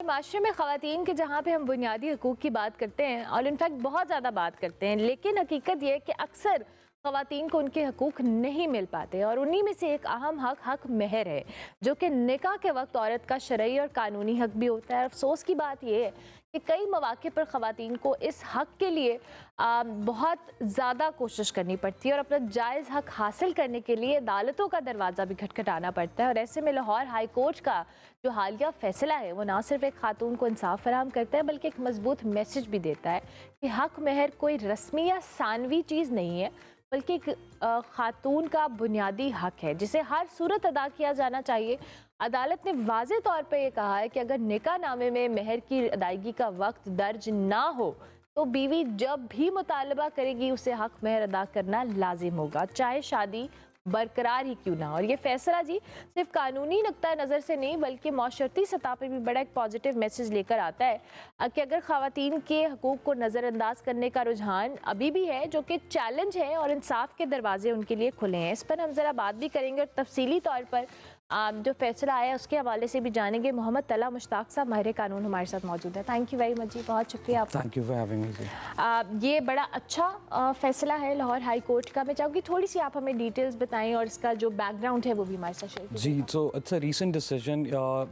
माशरे में ख़वातीन के जहाँ पे हम बुनियादी हकूक़ की बात करते हैं और इनफैक्ट बहुत ज़्यादा बात करते हैं, लेकिन हकीकत ये है कि अक्सर ख़वातीन को उनके हकूक़ नहीं मिल पाते और उन्हीं में से एक अहम हक महर है, जो कि निकाह के वक्त औरत का शरई और कानूनी हक भी होता है। अफसोस की बात यह है कि कई मौक़े पर ख़वातीन को इस हक के लिए बहुत ज़्यादा कोशिश करनी पड़ती है और अपना जायज़ हक हासिल करने के लिए अदालतों का दरवाज़ा भी खटखटाना पड़ता है। और ऐसे में लाहौर हाई कोर्ट का जो हालिया फैसला है वो ना सिर्फ एक खातून को इंसाफ फराहम करता है बल्कि एक मजबूत मैसेज भी देता है कि हक महर कोई रस्मी या सानवी चीज़ नहीं है, बल्कि एक खातून का बुनियादी हक है जिसे हर सूरत अदा किया जाना चाहिए। अदालत ने वाज़े तौर पर यह कहा है कि अगर निकाह नामे में महर की अदायगी का वक्त दर्ज ना हो तो बीवी जब भी मुतालबा करेगी उसे हक महर अदा करना लाजिम होगा, चाहे शादी बरकरार ही क्यों ना। और ये फैसला जी सिर्फ कानूनी नुक्ता नज़र से नहीं बल्कि माशरती सतह पर भी बड़ा एक पॉजिटिव मैसेज लेकर आता है कि अगर ख़वातीन के हकूक़ को नज़रअंदाज करने का रुझान अभी भी है, जो कि चैलेंज है और इंसाफ के दरवाजे उनके लिए खुले हैं। इस पर हम ज़रा बात भी करेंगे और तफसीली तौर पर जो फैसला आया उसके हवाले से भी जानेंगे। मोहम्मद तला मुश्ताक साहब माहिर कानून हमारे साथ मौजूद है। थैंक यू वेरी मच जी, बहुत शुक्रिया आपका। Thank you for having me. ये बड़ा अच्छा फैसला है लाहौर हाई कोर्ट का। मैं चाहूँगी थोड़ी सी आप हमें डिटेल्स बताएं और इसका जो बैकग्राउंड है वो भी हमारे साथ शेयर कीजिए। जी, so it's a recent decision,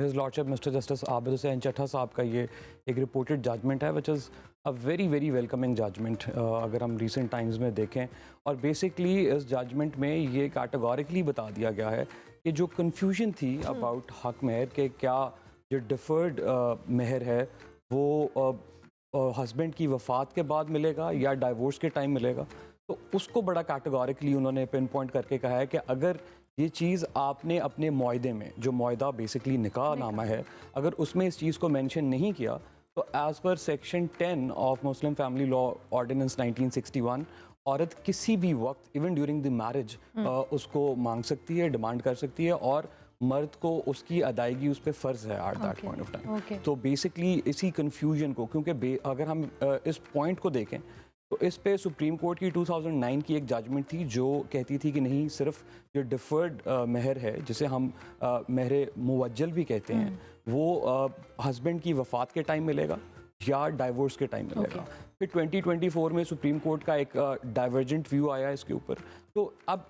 his lordship mister justice Abid Hussain Chatta साहब का ये एक रिपोर्टेड जजमेंट है which is a very very welcoming judgement अगर हम रिसेंट टाइम्स में देखें। और बेसिकली इस जजमेंट में ये कैटेगोरिकली बता दिया गया है कि जो कन्फ्यूजन थी अबाउट हक महर के क्या जो डिफर्ड महर है वो हस्बैंड की वफ़ात के बाद मिलेगा या डाइवोर्स के टाइम मिलेगा, तो उसको बड़ा कैटेगोरिकली उन्होंने पिन पॉइंट करके कहा है कि अगर ये चीज़ आपने अपने मुआहदे में, जो मुआहदा बेसिकली निकाह नामा है, अगर उसमें इस चीज़ को मेंशन नहीं किया तो as per section 10 of Muslim family law ordinance 1961 औरत किसी भी वक्त इवन ड्यूरिंग द मैरिज उसको मांग सकती है, डिमांड कर सकती है और मर्द को उसकी अदायगी उस पर फ़र्ज़ है at that point of time. तो बेसिकली इसी कन्फ्यूजन को, क्योंकि अगर हम इस पॉइंट को देखें तो इस पे सुप्रीम कोर्ट की 2009 की एक जजमेंट थी जो कहती थी कि नहीं, सिर्फ जो डिफर्ड महर है जिसे हम महर मुवज्जल भी कहते हैं वो हस्बैंड की वफ़ात के टाइम मिलेगा या डाइवोर्स के टाइम मिलेगा। फिर 2024 में सुप्रीम कोर्ट का एक डाइवर्जेंट व्यू आया इसके ऊपर। तो अब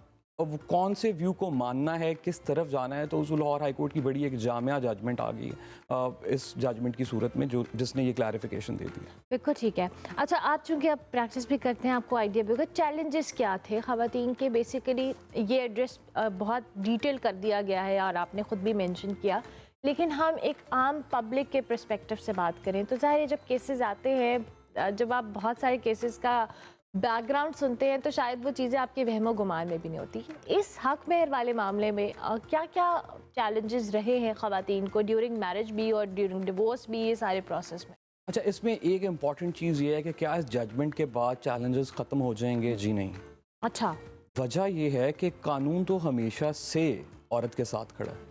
कौन से व्यू को मानना है, किस तरफ जाना है, तो उस लाहौर हाई कोर्ट की बड़ी एक जामिया जजमेंट आ गई है इस जजमेंट की सूरत में जिसने ये क्लैरिफिकेशन दे दी है। बिल्कुल ठीक है। अच्छा, आप चूँकि आप प्रैक्टिस भी करते हैं, आपको आइडिया भी होगा चैलेंजेस क्या थे ख़वातीन के। बेसिकली ये एड्रेस बहुत डिटेल कर दिया गया है और आपने ख़ुद भी मेंशन किया, लेकिन हम एक आम पब्लिक के पर्सपेक्टिव से बात करें तो ज़ाहिर है जब केसेस आते हैं, जब आप बहुत सारे केसेस का बैकग्राउंड सुनते हैं तो शायद वो चीज़ें आपके वहमो गुमान में भी नहीं होती। इस हक महर वाले मामले में क्या क्या चैलेंजेस रहे हैं ख़वातीन को ड्यूरिंग मैरिज भी और ड्यूरिंग डिवोर्स भी, ये सारे प्रोसेस में? अच्छा, इसमें एक इम्पॉर्टेंट चीज़ ये है कि क्या इस जजमेंट के बाद चैलेंजेस ख़त्म हो जाएंगे? जी नहीं। अच्छा, वजह यह है कि कानून तो हमेशा से औरत के साथ खड़ा है।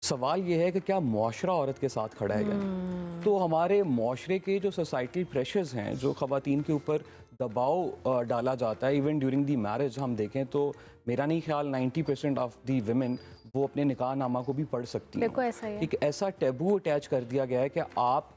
सवाल ये है कि क्या मुआशरा औरत के साथ खड़ा है या नहीं। तो हमारे मुआशरे के जो सोसाइटल प्रेशर्स हैं, जो ख़वातीन के ऊपर दबाव डाला जाता है इवन ड्यूरिंग दी मैरिज, हम देखें तो मेरा नहीं ख्याल 90% ऑफ दी विमेन वो अपने निकाह नामा को भी पढ़ सकती हैं। बिल्कुल ऐसा ही है। एक ऐसा टैबू अटैच कर दिया गया है कि आप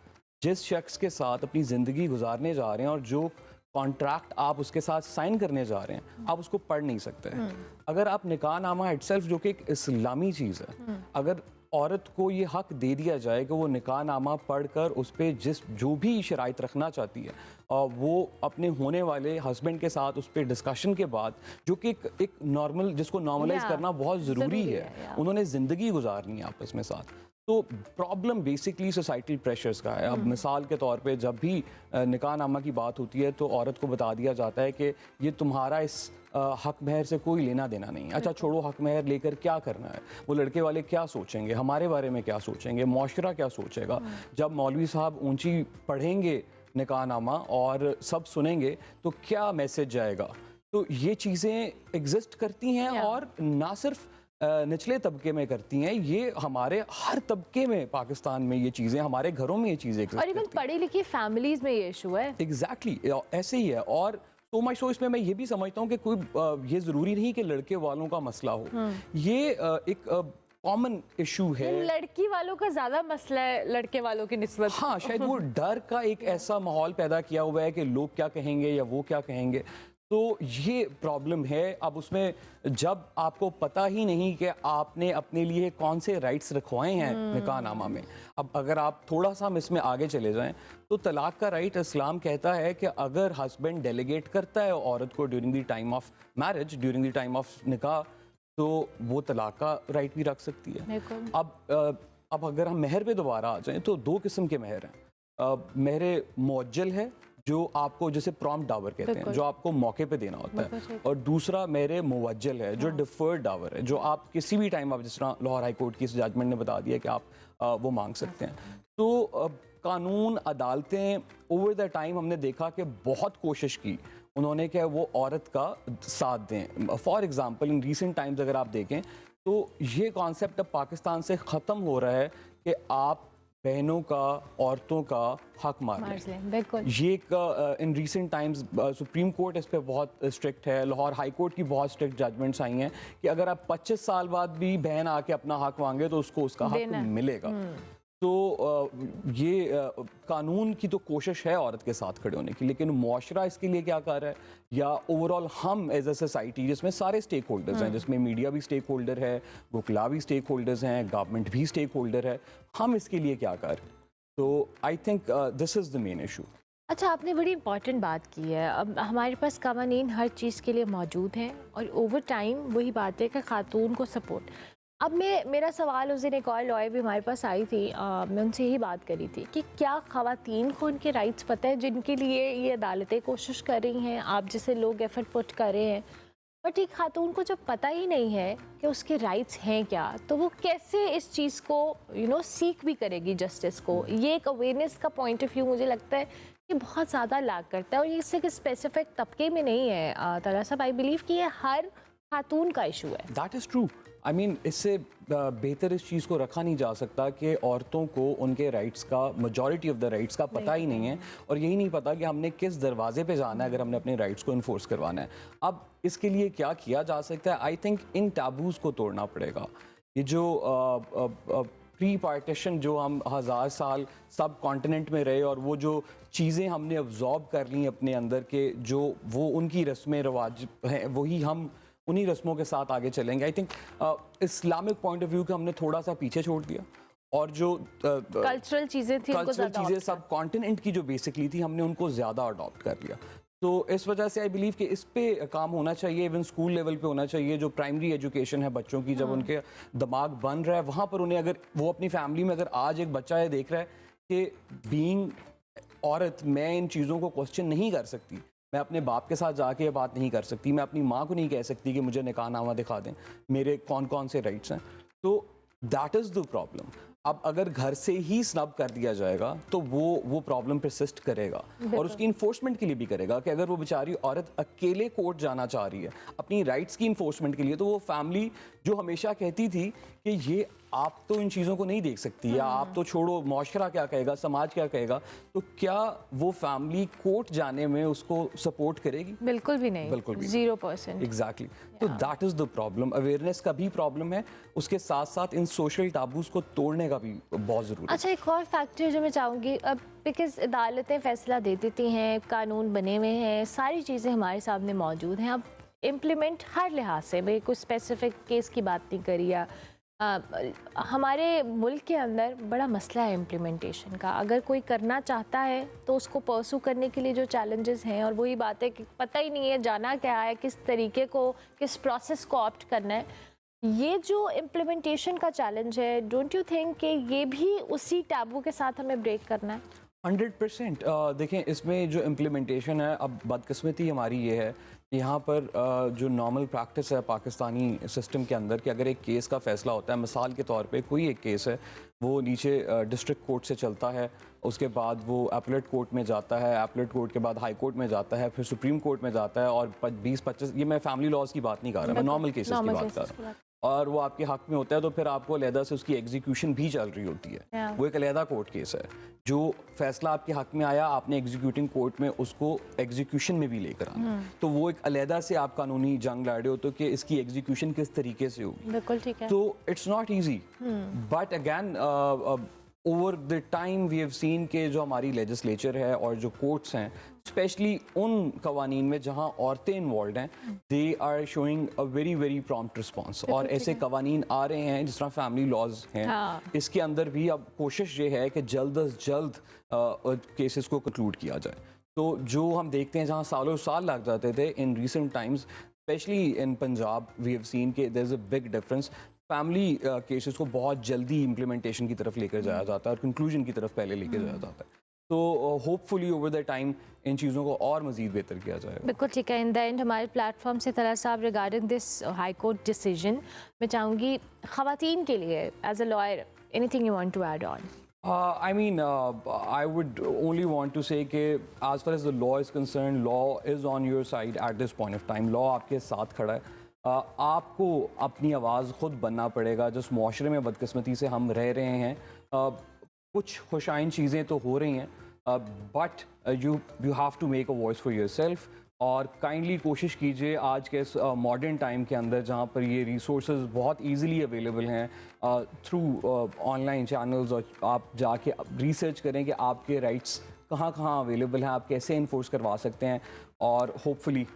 जिस शख्स के साथ अपनी ज़िंदगी गुजारने जा रहे हैं और जो कॉन्ट्रैक्ट आप उसके साथ साइन करने जा रहे हैं, आप उसको पढ़ नहीं सकते हैं। अगर आप निकाह नामा इटसेल्फ, जो कि एक इस्लामी चीज़ है, अगर औरत को ये हक दे दिया जाए कि वो निकाह नामा पढ़कर उस पर जो भी शराइत रखना चाहती है वो अपने होने वाले हस्बैंड के साथ उस पर डिस्कशन के बाद, जो कि एक नॉर्मल, जिसको नॉर्मलाइज करना बहुत ज़रूरी है, उन्होंने ज़िंदगी गुजारनी है आपस में साथ। तो प्रॉब्लम बेसिकली सोसाइटल प्रेशर्स का है। अब मिसाल के तौर पे जब भी निकाह नामा की बात होती है तो औरत को बता दिया जाता है कि ये तुम्हारा इस हक महर से कोई लेना देना नहीं है। अच्छा छोड़ो, हक महर लेकर क्या करना है, वो लड़के वाले क्या सोचेंगे, हमारे बारे में क्या सोचेंगे, मुआशरा क्या सोचेगा। जब मौलवी साहब ऊंची पढ़ेंगे निकाह नामा और सब सुनेंगे तो क्या मैसेज जाएगा। तो ये चीज़ें एग्जिस्ट करती हैं और ना सिर्फ निचले तबके में करती हैं, ये हमारे हर तबके में पाकिस्तान में ये चीज़ें, हमारे घरों में ये चीज़ें और इवन पढ़ी लिखी फैमिलीज में ये इशू है। एग्जैक्टली ऐसे ही है। और तो माई शो इसमें मैं ये भी समझता हूँ कि कोई ये ज़रूरी नहीं कि लड़के वालों का मसला हो। ये एक कॉमन इशू है। लड़की वालों का ज्यादा मसला है लड़के वालों की निस्बत। हाँ, शायद वो डर का एक ऐसा माहौल पैदा किया हुआ है कि लोग क्या कहेंगे या वो क्या कहेंगे, तो ये प्रॉब्लम है। अब उसमें जब आपको पता ही नहीं कि आपने अपने लिए कौन से राइट्स रखवाए हैं निकाहनामा में, अब अगर आप थोड़ा सा हम इसमें आगे चले जाएं तो तलाक का राइट इस्लाम कहता है कि अगर हस्बैंड डेलीगेट करता है औरत को during the time of marriage, during the time of निकाह, तो वो तलाक का राइट भी रख सकती है। अब अगर हम महर पे दोबारा आ जाएं तो दो किस्म के महर हैं। महर मुअज्जल है जो आपको, जैसे प्रॉम्प्ट डावर कहते हैं, जो आपको मौके पे देना होता है, और दूसरा महर मुवज्जल है जो डिफर्ड डावर है, जो आप किसी भी टाइम, आप जिस तरह लाहौर हाई कोर्ट की इस जजमेंट ने बता दिया कि आप वो मांग सकते हैं। तो कानून, अदालतें ओवर द टाइम हमने देखा कि बहुत कोशिश की उन्होंने कि वो औरत का साथ दें। For example in recent times अगर आप देखें तो ये कॉन्सेप्ट अब पाकिस्तान से ख़त्म हो रहा है कि आप बहनों का, औरतों का हक मार लें। बिल्कुल। ये एक in recent times supreme court इस पे बहुत स्ट्रिक्ट है, लाहौर हाई कोर्ट की बहुत स्ट्रिक्ट जजमेंट्स आई हैं कि अगर आप 25 साल बाद भी बहन आके अपना हक मांगे तो उसको उसका हक मिलेगा। तो ये कानून की तो कोशिश है औरत के साथ खड़े होने की, लेकिन मुआशरा इसके लिए क्या कर रहा है, या ओवरऑल हम एज अ सोसाइटी जिसमें सारे स्टेक होल्डर्स हैं, जिसमें मीडिया भी स्टेक होल्डर है, वकला भी स्टेक होल्डर्स हैं, गवर्नमेंट भी स्टेक होल्डर है, हम इसके लिए क्या कर रहे हैं? तो I think this is the main issue. अच्छा, आपने बड़ी इंपॉर्टेंट बात की है। अब हमारे पास कानून हर चीज़ के लिए मौजूद हैं और ओवर टाइम वही बात है कि खातून को सपोर्ट। अब मेरा सवाल, उस दिन एक और लॉयर भी हमारे पास आई थी, मैं उनसे यही बात करी थी कि क्या ख़वातीन को उनके राइट्स पता है जिनके लिए ये अदालतें कोशिश कर रही हैं, आप जैसे लोग एफर्ट पुट कर रहे हैं, बट एक खातून को जब पता ही नहीं है कि उसके राइट्स हैं क्या, तो वो कैसे इस चीज़ को सीख भी करेगी जस्टिस को। ये एक अवेयरनेस का पॉइंट ऑफ व्यू मुझे लगता है कि बहुत ज़्यादा लैक करता है, और ये सिर्फ स्पेसिफिक तबके में नहीं है तला साहब, आई बिलीव कि ये हर खातून का इशू है। That is true. I mean इससे बेहतर इस चीज़ को रखा नहीं जा सकता कि औरतों को उनके राइट्स का, मेजॉरिटी ऑफ द राइट्स का पता ही नहीं है, और यही नहीं पता कि हमने किस दरवाजे पे जाना है अगर हमने अपने राइट्स को इन्फोर्स करवाना है। अब इसके लिए क्या किया जा सकता है? आई थिंक इन टैबूज़ को तोड़ना पड़ेगा। ये जो प्री पार्टीशन जो हम 1000 साल सब कॉन्टिनेंट में रहे, और वो जो चीज़ें हमने अब्जॉर्ब कर ली अपने अंदर के, जो वो उनकी रस्में रवाज हैं, वही हम उन्हीं रस्मों के साथ आगे चलेंगे। I think Islamic point of view को हमने थोड़ा सा पीछे छोड़ दिया, और जो कल्चरल चीज़ें थी, कल्चरल चीज़ें सब कॉन्टिनेंट की जो बेसिकली थी, हमने उनको ज़्यादा अडॉप्ट कर लिया। तो इस वजह से आई बिलीव कि इस पे काम होना चाहिए, इवन स्कूल लेवल पे होना चाहिए। जो प्राइमरी एजुकेशन है बच्चों की, जब उनके दिमाग बन रहा है, वहाँ पर उन्हें, अगर वो अपनी फैमिली में अगर आज एक बच्चा ये देख रहा है कि बीइंग औरत मैं इन चीज़ों को क्वेश्चन नहीं कर सकती, मैं अपने बाप के साथ जाके ये बात नहीं कर सकती, मैं अपनी माँ को नहीं कह सकती कि मुझे निकाहनामा दिखा दें, मेरे कौन कौन से राइट्स हैं, तो दैट इज़ द प्रॉब्लम। अब अगर घर से ही स्नब कर दिया जाएगा तो वो प्रॉब्लम परसिस्ट करेगा, और उसकी इन्फोर्समेंट के लिए भी करेगा कि अगर वो बेचारी औरत अकेले कोर्ट जाना चाह रही है अपनी राइट्स की इन्फोर्समेंट के लिए, तो वो फैमिली जो हमेशा कहती थी कि ये आप तो इन चीज़ों को नहीं देख सकती, या आप तो छोड़ो, मुआशरा क्या कहेगा, समाज क्या कहेगा, तो क्या वो फैमिली कोर्ट जाने में उसको सपोर्ट करेगी? बिल्कुल भी नहीं, बिल्कुल भी 0%। एग्जैक्टली। तो that is the problem. Awareness का भी प्रॉब्लम है, उसके साथ साथ इन सोशल टाबूज को तोड़ने का भी बहुत ज़रूरी है। अच्छा, एक और फैक्टर जो मैं चाहूँगी, अब बिकॉज अदालतें फैसला दे देती हैं, कानून बने हुए हैं, सारी चीज़ें हमारे सामने मौजूद हैं, अब इम्प्लीमेंट हर लिहाज से, मैं कोई स्पेसिफिक केस की बात नहीं करी, या हमारे मुल्क के अंदर बड़ा मसला है इम्प्लीमेंटेशन का। अगर कोई करना चाहता है तो उसको परसू करने के लिए जो चैलेंजेस हैं, और वही बात है कि पता ही नहीं है जाना क्या है, किस तरीके को, किस प्रोसेस को ऑप्ट करना है, ये जो इम्प्लीमेंटेशन का चैलेंज है, डोंट यू थिंक कि ये भी उसी टैबू के साथ हमें ब्रेक करना है? 100%। देखें, इसमें जो इम्प्लीमेंटेशन है, अब बदकिस्मती हमारी ये है कि यहाँ पर जो नॉर्मल प्रैक्टिस है पाकिस्तानी सिस्टम के अंदर, कि अगर एक केस का फ़ैसला होता है, मिसाल के तौर पे कोई एक केस है, वो नीचे डिस्ट्रिक्ट कोर्ट से चलता है, उसके बाद वो अपीलेट कोर्ट में जाता है, अपीलेट कोर्ट के बाद हाई कोर्ट में जाता है, फिर सुप्रीम कोर्ट में जाता है, और 20-25, ये मैं फैमिली लॉज की बात नहीं कर रहा, मैं नॉर्मल केसेस की बात कर रहा हूँ, और वो आपके हक में होता है तो फिर आपको अलहदा से उसकी एग्जीक्यूशन भी चल रही होती है। Yeah. वो एक अलहदा कोर्ट केस है। जो फैसला आपके हक में आया, आपने एग्जीक्यूटिंग कोर्ट में उसको एग्जीक्यूशन में भी लेकर आना, तो वो एक अलहदा से आप कानूनी जंग लड़ रहे हो तो कि इसकी एग्जीक्यूशन किस तरीके से होगी। बिल्कुल ठीक है। तो it's not easy, but again over the time we have seen के जो हमारी लेजिस्लेचर है और जो कोर्ट्स हैं, स्पेशली उन कवानीन में जहाँ औरतें इन्वॉल्व हैं, they are showing a very very prompt response. और ऐसे कवानीन आ रहे हैं जिस तरह फैमिली लॉज हैं, हाँ। इसके अंदर भी अब कोशिश ये है कि जल्द अज जल्द केसेस को कंक्लूड किया जाए। तो जो हम देखते हैं जहाँ सालों साल लग जाते थे, in recent times specially in Punjab we have seen के there is a big difference. Family cases को बहुत जल्दी इम्प्लीमेंटेशन की तरफ लेकर जाया जाता है और कंक्लूजन की तरफ पहले लेकर जाया जाता है। तो hopefully over the time in चीज़ों को और मज़ीद बेहतर किया जाएगा। बिल्कुल ठीक है। इन द एंड हमारे प्लेटफॉर्म से तला साहब regarding this high court decision, मैं चाहूँगी ख़वातीन के लिए as a lawyer anything you want to add on? I mean, I would only want to say that as far as the law is concerned, law is on your side at this point of time. Law आपके साथ खड़ा है। आपको अपनी आवाज़ खुद बनना पड़ेगा। जिस मुआशरे में बदकिस्मती से हम रह रहे हैं, कुछ खुशाइन चीज़ें तो हो रही हैं, but you have to make a voice for yourself. और काइंडली कोशिश कीजिए आज के इस मॉडर्न टाइम के अंदर जहाँ पर ये रिसोर्सेज बहुत इजीली अवेलेबल हैं थ्रू ऑनलाइन चैनल्स, और आप जाके रिसर्च करें कि आपके राइट्स कहाँ कहाँ अवेलेबल हैं, आप कैसे इन्फोर्स करवा सकते हैं, और hopefully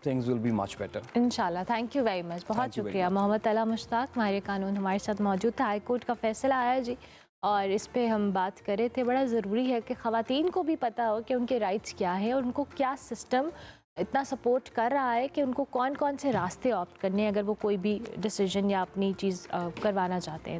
things will be much better इंशाल्लाह। थैंक यू वेरी मच, बहुत Thank you very शुक्रिया। मोहम्मद तला मुश्ताक माहिर कानून हमारे साथ मौजूद था। हाई कोर्ट का फैसला आया जी, और इस पे हम बात कर रहे थे। बड़ा ज़रूरी है कि ख़वातीन को भी पता हो कि उनके राइट्स क्या है और उनको क्या सिस्टम इतना सपोर्ट कर रहा है कि उनको कौन कौन से रास्ते ऑप्ट करने हैं अगर वो कोई भी डिसीजन या अपनी चीज़ करवाना चाहते हैं। तो